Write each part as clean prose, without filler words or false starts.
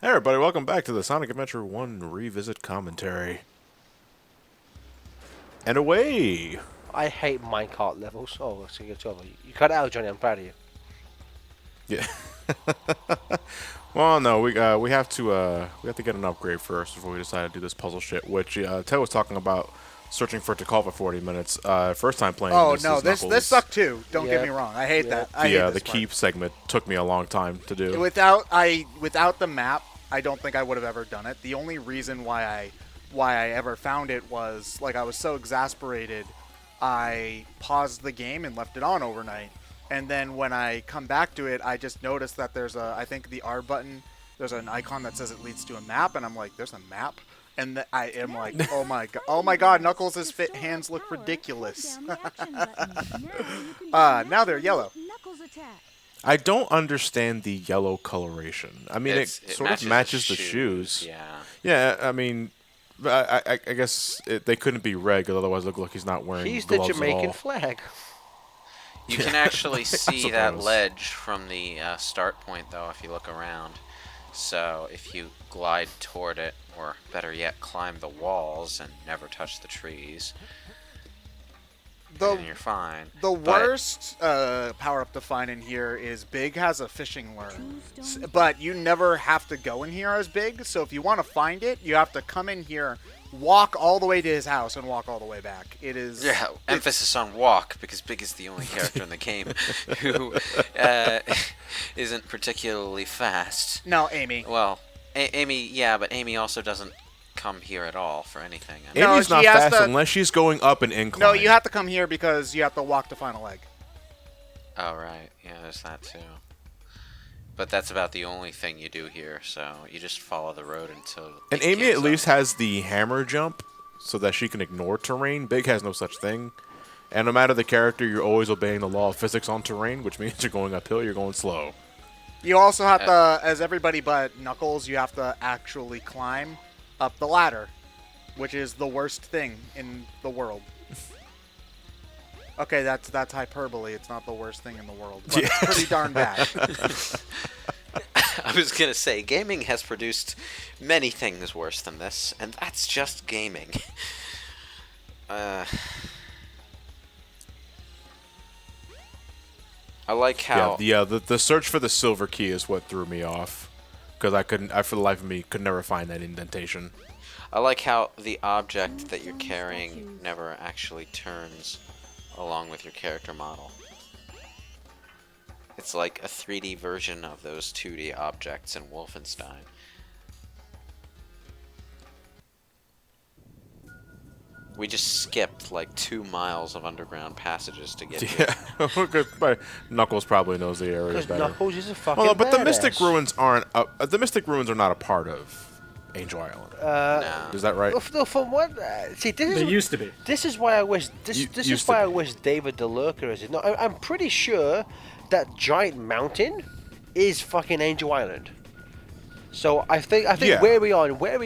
Hey everybody, welcome back to the Sonic Adventure 1 Revisit Commentary. And away! I hate minecart levels. Oh, so you're over. You cut it out, Johnny. I'm proud of you. Yeah. Well, no, we have to get an upgrade first before we decide to do this puzzle shit, which Ted was talking about searching for it to call for 40 minutes. First time playing Oh this no, is this Knuckles. sucked too. Don't get Yep. me wrong. I hate Yep. that. I hate The this keep part. segment took me a long time to do. Without the map, I don't think I would have ever done it. The only reason why I ever found it was like I was so exasperated, I paused the game and left it on overnight. And then when I come back to it, I just noticed that I think the R button, there's an icon that says it leads to a map, and I'm like, there's a map? And I am like, oh my god, Knuckles' hands look ridiculous. Now they're yellow. I don't understand the yellow coloration. I mean, it sort of matches the shoes. Yeah. Yeah, I mean, I guess they couldn't be red, because otherwise it look like he's not wearing He's the gloves at Jamaican all. flag. You can actually see that suppose. ledge from the start point, though, if you look around. So if you glide toward it, or better yet, climb the walls and never touch the trees, then you're fine. The But worst power-up to find in here is Big has a fishing lure. But you never have to go in here as Big, so if you want to find it, you have to come in here, walk all the way to his house, and walk all the way back. It is... Yeah, emphasis on walk, because Big is the only character in the game who isn't particularly fast. No, Amy. Well, Amy, yeah, but Amy also doesn't come here at all for anything. I mean, No, Amy's not she has fast to- unless she's going up an incline. No, you have to come here because you have to walk to final egg. oh, right. Yeah, there's that, too. But that's about the only thing you do here, so you just follow the road until... And it Amy gives at least up. has the hammer jump, so that she can ignore terrain. Big has no such thing. And no matter the character, you're always obeying the law of physics on terrain, which means you're going uphill, you're going slow. You also have to, as everybody but Knuckles, you have to actually climb up the ladder, which is the worst thing in the world. Okay, that's hyperbole. It's not the worst thing in the world, but it's pretty darn bad. I was going to say, gaming has produced many things worse than this, and that's just gaming. I like how... The search for the silver key is what threw me off, because I for the life of me could never find that indentation. I like how the object that you're carrying never actually turns along with your character model. It's like a 3D version of those 2D objects in Wolfenstein. We just skipped like 2 miles of underground passages to get here. Yeah, but Knuckles probably knows the areas Because better. Knuckles is a fucking Well, but the badass. Mystic Ruins aren't. The Mystic Ruins are not a part of Angel Island. No. Is that right? No, from what? See, this They is used to be. this is why I wish this Used is to why I be. wish David the Lurker is it. No, I'm pretty sure that giant mountain is fucking Angel Island. So I think Yeah. where we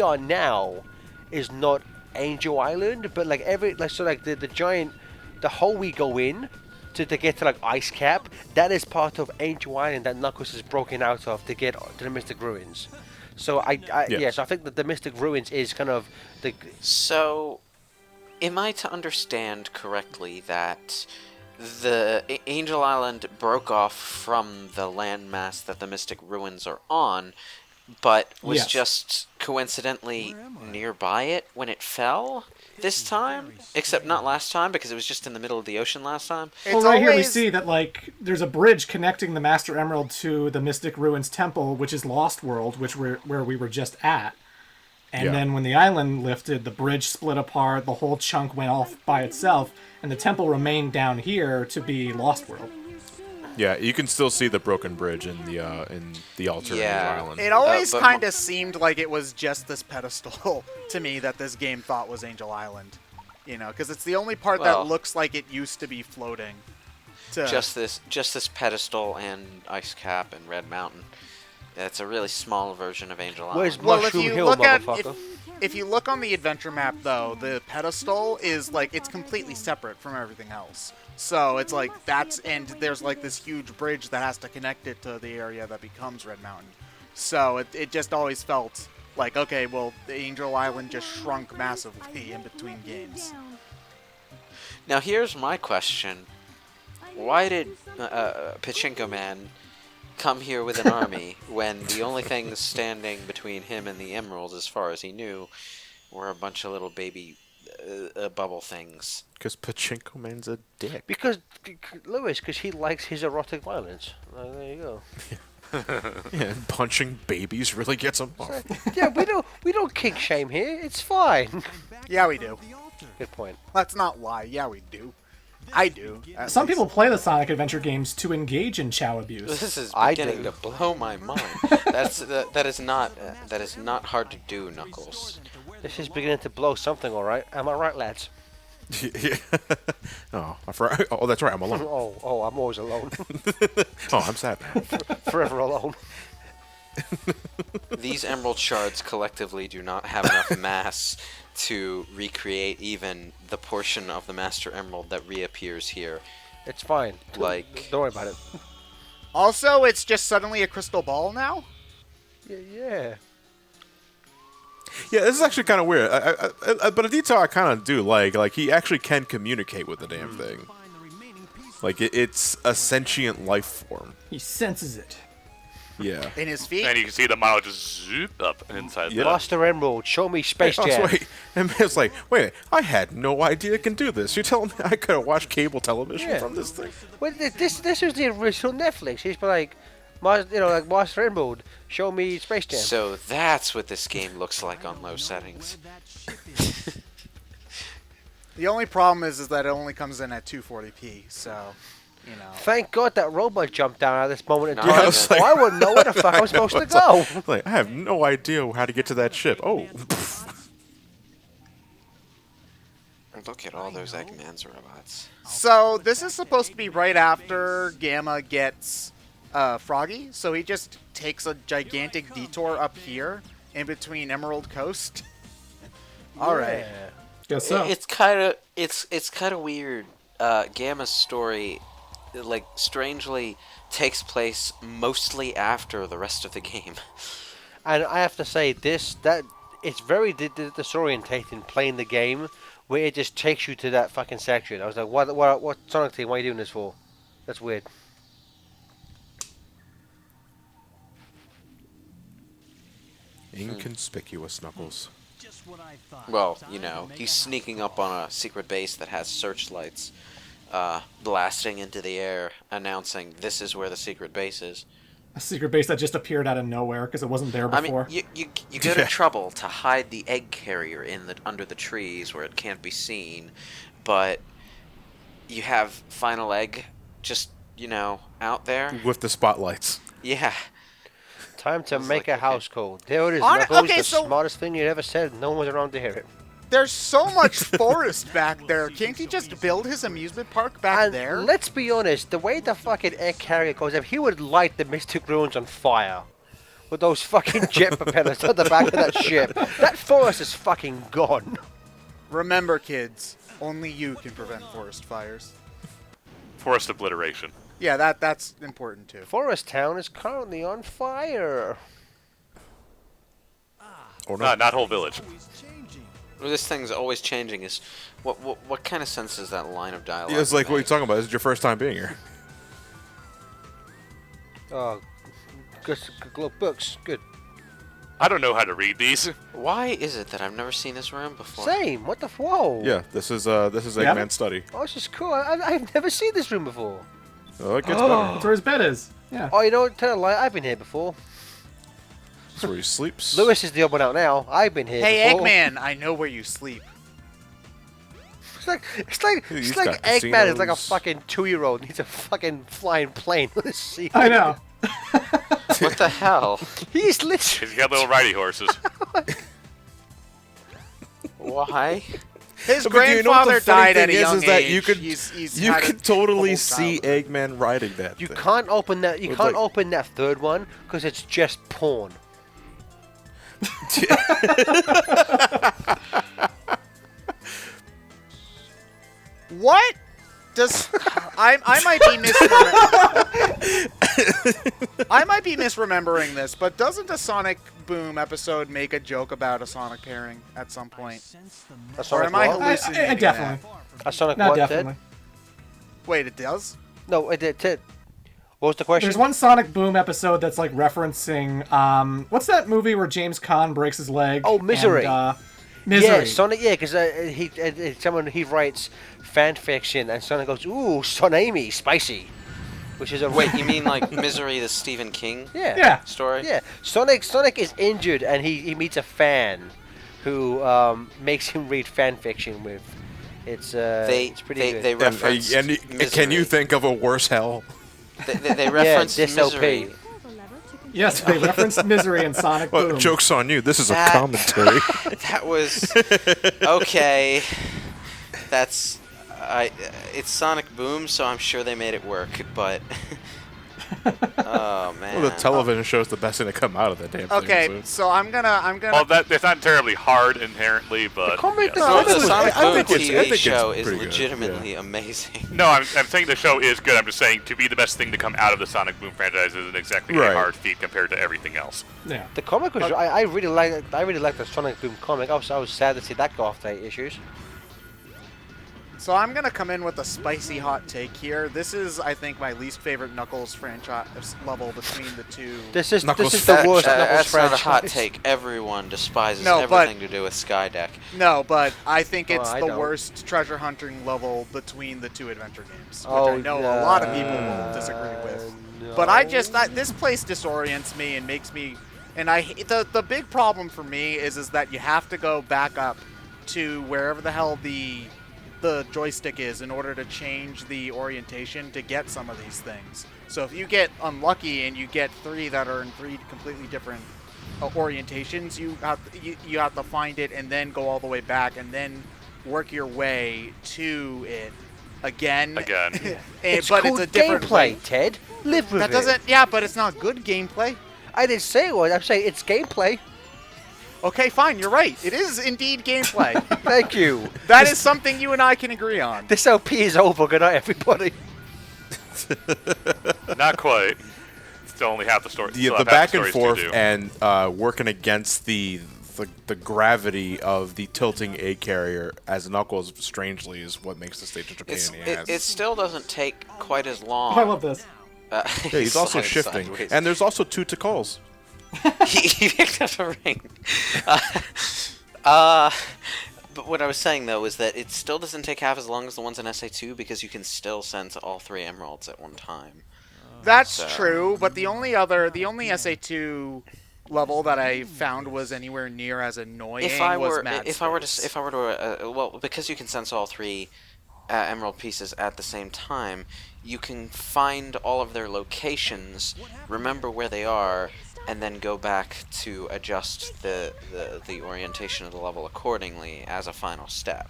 are now is not Angel Island, but like the giant, the hole we go in to get to like Ice Cap, that is part of Angel Island that Knuckles is broken out of to get to the Mystic Ruins. So Yes. so I think that the Mystic Ruins is kind of the So, am I to understand correctly that the Angel Island broke off from the landmass that the Mystic Ruins are on, but was Yes. just coincidentally nearby it when it fell this time? Except not last time, because it was just in the middle of the ocean last time. Well, right here we see that like there's a bridge connecting the Master Emerald to the Mystic Ruins Temple, which is Lost World, where we were just at. And Yeah. then when the island lifted, the bridge split apart, the whole chunk went off by itself, and the temple remained down here to be Lost World. Yeah, you can still see the broken bridge in the alternate Yeah. island. It always but kind of seemed like it was just this pedestal to me that this game thought was Angel Island. You know, because it's the only part Well- that looks like it used to be floating. Just this pedestal and Ice Cap and Red Mountain. It's a really small version of Angel Island. Where's Well, if Mushroom you Hill, look at motherfucker? if you look on the adventure map though, the pedestal is like it's completely separate from everything else. So it's like and there's like this huge bridge that has to connect it to the area that becomes Red Mountain. So it just always felt like, okay, well, the Angel Island just shrunk massively in between games. Now here's my question: why did Pachinko Man come here with an army when the only things standing between him and the emeralds, as far as he knew, were a bunch of little baby bubble things? Because Pachinko Man's a dick. Because Lewis, because he likes his erotic violence. There you go. Yeah, and punching babies really gets him off. Yeah, we don't kink shame here. It's fine. Yeah, we do. Good point. Let's not lie. Yeah, we do. I do. at Some least. people play the Sonic Adventure games to engage in chow abuse. This is I beginning do. to blow my mind. That is not hard to do, Knuckles. This is beginning to blow something, all right. Am I right, lads? Yeah. Oh, I forgot. Oh, that's right. I'm alone. Oh, I'm always alone. Oh, I'm sad. Forever alone. These emerald shards collectively do not have enough mass to recreate even the portion of the Master Emerald that reappears here. It's fine. Like- Don't worry about it. Also, it's just suddenly a crystal ball now? Yeah. Yeah, this is actually kind of weird. But a detail I kind of do like he actually can communicate with the damn thing. Like it's a sentient life form. He senses it. Yeah. In his feet? And you can see the model just zoop up inside Yeah. the... Master Emerald, show me Space Oh, Jam. so wait, and it's like, wait, I had no idea it can do this. You're telling me I could have watched cable television Yeah. from this thing? Well, this was the original Netflix. He's been like, like Master Emerald, show me Space Jam. So that's what this game looks like on low settings. The only problem is that it only comes in at 240p, so, you know. Thank God that robot jumped down at this moment in No, time. I was or I wouldn't know where the fuck I was supposed to go. Like, I have no idea how to get to that ship. Oh, Look at all those Eggman's robots. So, this is supposed to be right after Gamma gets Froggy, so he just takes a gigantic detour up here in between Emerald Coast. Alright. Yeah. Guess so. It's kind of weird. Gamma's story, like, strangely takes place mostly after the rest of the game. And I have to say, it's very disorientating playing the game, where it just takes you to that fucking section. I was like, what Sonic Team, what are you doing this for? That's weird. inconspicuous Knuckles. Well, you know, he's sneaking up on a secret base that has searchlights, blasting into the air, announcing this is where the secret base is. A secret base that just appeared out of nowhere because it wasn't there I mean, before. you go to trouble to hide the egg carrier under the trees where it can't be seen, but you have Final Egg just, out there. With the spotlights. Yeah. Time to was make like, a house call. There it is, On- Knuckles, okay, the so- smartest thing you ever said. No one was around to hear it. There's so much forest back there. Can't he just build his amusement park back And there? let's be honest, the way the fucking egg carrier goes up, he would light the Mystic Ruins on fire. With those fucking jet propellers on the back of that ship. That forest is fucking gone. Remember, kids, only you can prevent forest fires. Forest obliteration. Yeah, that's important too. Forest Town is currently on fire. Or not. Not whole village. This thing's always changing. Is what kind of sense is that line of dialogue? Yeah, it's like, what are you make? talking about? This is your first time being here. Oh, good books. Good. I don't know how to read these. Why is it that I've never seen this room before? Same. What the whoa? Yeah, this is Eggman's Yeah. study. Oh, this is cool. I've never seen this room before. Oh, it gets better. That's where his bed is. Yeah. Oh, you know what? Tell a lie. I've been here before. That's where he sleeps. Lewis is the odd one out now. I've been here Hey, before. Eggman, I know where you sleep. It's like He's Eggman got is like a casinos. fucking 2-year-old. He's a fucking flying plane with a seat. I know. What the hell? He's literally. He's got little ridey horses. Why? His But you know what the grandfather funny died at a thing is young that age. you could He's you had a could totally whole see childhood. Eggman riding that You thing. can't open that. You It's can't like- open that third one because it's just porn. What? Does I might be misremembering. I might be misremembering this, but doesn't a Sonic Boom episode make a joke about a Sonic pairing at some point? A Or Sonic am I what? hallucinating? Definitely. A Sonic No, what, definitely. Ted? Wait, it does? No, it did. Ted. What was the question? There's one Sonic Boom episode that's like referencing what's that movie where James Caan breaks his leg? Oh, Misery. And, Misery. Yeah, Sonic. Yeah, because he writes fan fiction, and Sonic goes, "Ooh, Son Amy, spicy," which is a Wait, you mean like Misery, the Stephen King Yeah. story? Yeah, Sonic is injured, and he meets a fan who makes him read fan fiction with. It's pretty good. They reference And can you think of a worse hell? They reference this Misery. LP. Yes, they referenced Misery in Sonic Well, Boom. joke's on you. This is That- a commentary. That was okay. That's it's Sonic Boom, so I'm sure they made it work. But oh man, Well, the television show's the best thing to come out of that damn thing. Okay, so I'm gonna. Well, it's not terribly hard inherently, but comic- yes. No, the it's- Sonic I Boom think it's- I think TV it's show is pretty good, legitimately amazing. No, I'm saying the show is good. I'm just saying to be the best thing to come out of the Sonic Boom franchise isn't exactly Right. a hard feat compared to everything else. Yeah. The comic was. I really like the Sonic Boom comic. I was sad to see that go off the issues. So I'm gonna come in with a spicy hot take here. This is, I think, my least favorite Knuckles franchise level between the two. This is Knuckles- the worst Knuckles That's not a franchise. hot take. Everyone despises No, but- everything to do with Skydeck. No, but I think Well, it's I the don't. worst treasure hunting level between the two adventure games, which Oh, I know a lot of people will disagree with. But this place disorients me and makes me, and the big problem for me is that you have to go back up to wherever the hell the joystick is in order to change the orientation to get some of these things. So if you get unlucky and you get three that are in three completely different orientations, you have to find it and then go all the way back and then work your way to it again. It's but called it's a different gameplay, way. Ted. Live with That it. doesn't. Yeah, but it's not good gameplay. I didn't say it was. I'm saying it's gameplay. Okay, fine. You're right. It is indeed gameplay. Thank you. That is something you and I can agree on. This LP is over. Good night, everybody. Not quite. Still only half the story. The still have back half the and stories to forth do. and working against the gravity of the tilting egg carrier as Knuckles, strangely, is what makes the stage of Japan It still doesn't take quite as long. Oh, I love this. Yeah, he's also sliding shifting. sideways. And there's also two Tikals. he picked up a ring. But what I was saying though is that it still doesn't take half as long as the ones in SA2 because you can still send all three emeralds at one time. That's So- true, but the only SA2 level that I found was anywhere near as annoying If I was were, Mad if I were Space. to, well, because you can sense all three emerald pieces at the same time, you can find all of their locations, remember where they are, and then go back to adjust the orientation of the level accordingly as a final step.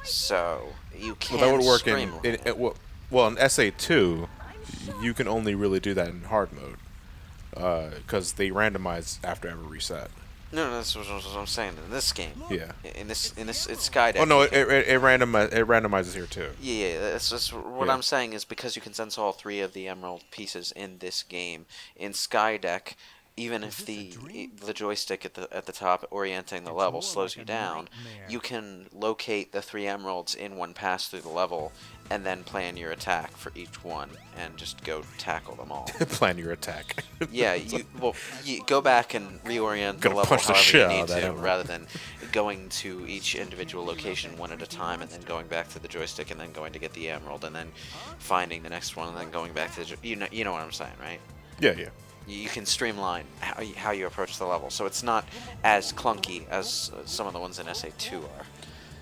So you can Well, that would work streamline in it. well, in SA2, you can only really do that in hard mode because they randomize after every reset. No, that's what I'm saying. In this game, Yeah. in this, it's Skydeck. Oh no, you can- it randomizes here too. Yeah, that's just what Yeah. I'm saying is because you can sense all three of the emerald pieces in this game. In Skydeck, even if the joystick at the top orienting the level slows you down, you can locate the three emeralds in one pass through the level and then plan your attack for each one and just go tackle them all. Plan your attack. Yeah, you go back and reorient the Gonna level punch the however shit you out need of that to, emerald. rather than going to each individual location one at a time and then going back to the joystick and then going to get the emerald and then finding the next one and then going back to the you know what I'm saying, right? Yeah, yeah. You can streamline how you approach the level, so it's not as clunky as some of the ones in SA2 are.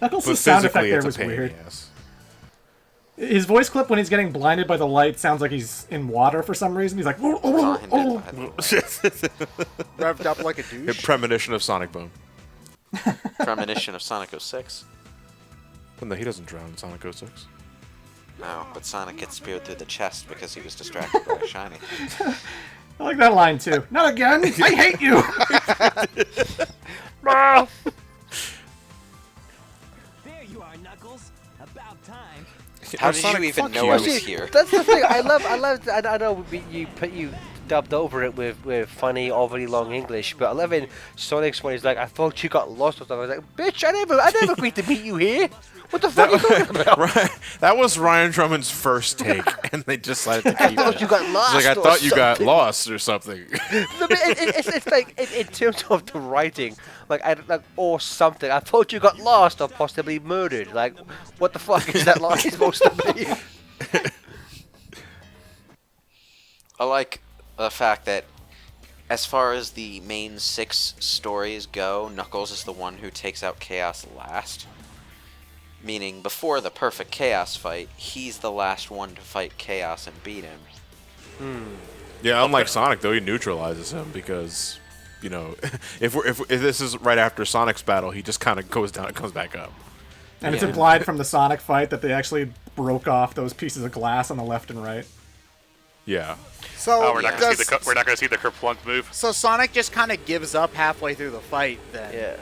Knuckles' But sound effect physically, there it's a was pain in weird. the ass. His voice clip when he's getting blinded by the light sounds like he's in water for some reason. He's like, Blinded by the Revved up like a A douche. premonition of Sonic Boom. premonition of Sonic 06. Well, no, he doesn't drown in Sonic 06. No, but Sonic gets speared through the chest because he was distracted by a shiny. I like that line too. Not again! I hate you! There you are, Knuckles. About time. How did Sonic, you even fuck know you. I was See, here? that's the thing. I love. I know you dubbed over it with funny, overly long English, but I love in Sonic's when he's like, "I thought you got lost or something." I was like, "Bitch, I never agreed to meet you here. What the fuck are you talking about?" Right. That was Ryan Drummond's first take, and they decided to keep thought it. you got It's lost like, I or thought you got something. lost or something. No, but it's like in terms of the writing, like or something. I thought you got lost or possibly murdered. Like, what the fuck is that line supposed to be? I like the fact that, as far as the main 6 stories go, Knuckles is the one who takes out Chaos last. Meaning, before the perfect Chaos fight, he's the last one to fight Chaos and beat him. Yeah, unlike Sonic, though, he neutralizes him because, you know, if this is right after Sonic's battle, he just kind of goes down and comes back up. And it's implied from the Sonic fight that they actually broke off those pieces of glass on the left and right. Yeah. So Oh, we're not gonna see the kerplunk move. So Sonic just kind of gives up halfway through the fight, then. Yeah.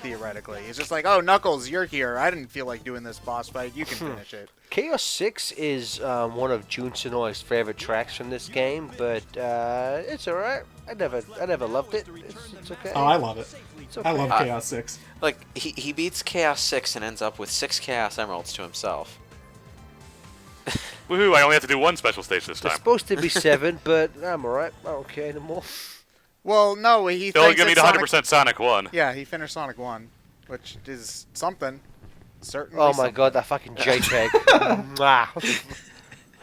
Theoretically, he's just like, "Oh, Knuckles, you're here. I didn't feel like doing this boss fight. You can finish it." Chaos 6 is one of Jun Sonoi's favorite tracks from this game, but it's alright. I never loved it. It's okay. Oh, I love it. It's okay. I love Chaos 6. Like, he beats Chaos 6 and ends up with 6 Chaos Emeralds to himself. Woohoo! I only have to do one special stage this It's time. supposed to be 7, but I'm alright. I don't care anymore. Well, no, he Still thinks gonna need that 100% Sonic 1. Yeah, he finished Sonic 1, which is something. Certainly. Oh my something. god, that fucking JPEG. Mwah.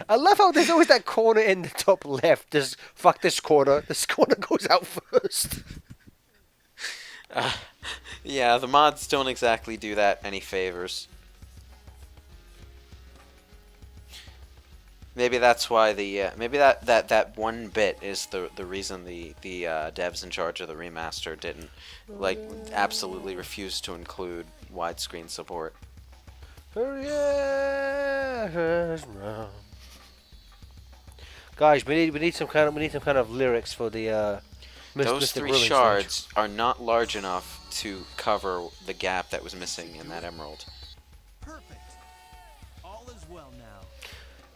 I love how there's always that corner in the top left. Just fuck this corner. This corner goes out first. Yeah, the mods don't exactly do that any favors. Maybe that's why maybe that one bit is the reason the devs in charge of the remaster didn't absolutely refuse to include widescreen support. Guys, we need some kind of lyrics for the Those Mystic 3 Ruins shards are not large enough to cover the gap that was missing in that emerald.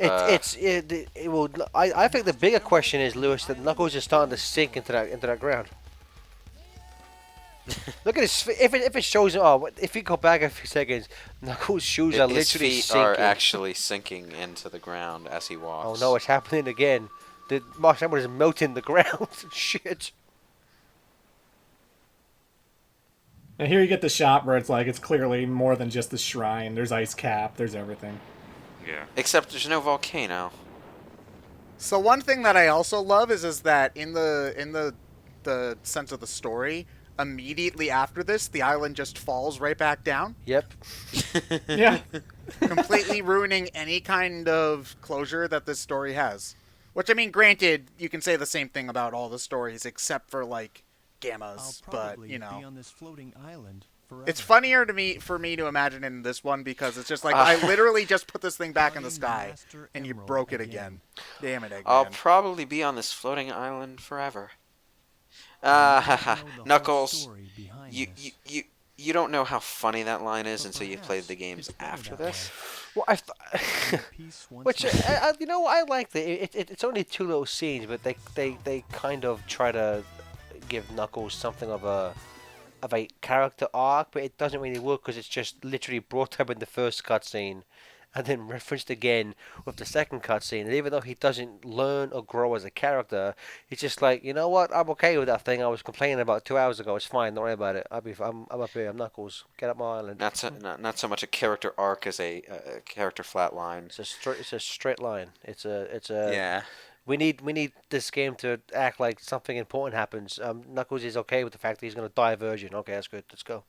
I think the bigger question is, Lewis, that Knuckles is starting to sink into that ground. Look at his. If it shows, if you go back a few seconds, Knuckles' shoes are His literally feet sinking. are actually sinking into the ground as he Oh walks. no, it's happening again. The Marsh Hammer is melting the ground. Shit. And here you get the shot where it's clearly more than just the shrine. There's ice cap. There's everything. Yeah. Except there's no volcano. So one thing that I also love is that in the sense of the story, immediately after this, the island just falls right back down, Yep. Yeah. completely ruining any kind of closure that this story has. Which, I mean, granted, you can say the same thing about all the stories except for like Gamma's, but you know, on this floating island forever. it's funnier for me to imagine in this one because it's just like I literally just put this thing back in the sky and you broke it again. Damn it, Eggman. I'll probably be on this floating island forever. Knuckles, you don't know how funny that line is until you played the games after this. Well, which you know, I like it's only 2 little scenes, but they kind of try to give Knuckles something of a character arc, but it doesn't really work because it's just literally brought up in the first cutscene and then referenced again with the second cutscene. And even though he doesn't learn or grow as a character, he's just like, you know what? I'm okay with that thing I was complaining about 2 hours ago. It's fine. Don't worry about it. I'm up here. I'm Knuckles. Get up my island. Not so much a character arc as a character flat line. It's a straight line. It's a Yeah. We need this game to act like something important happens. Knuckles is okay with the fact that he's going to die a virgin. Okay, that's good. Let's go.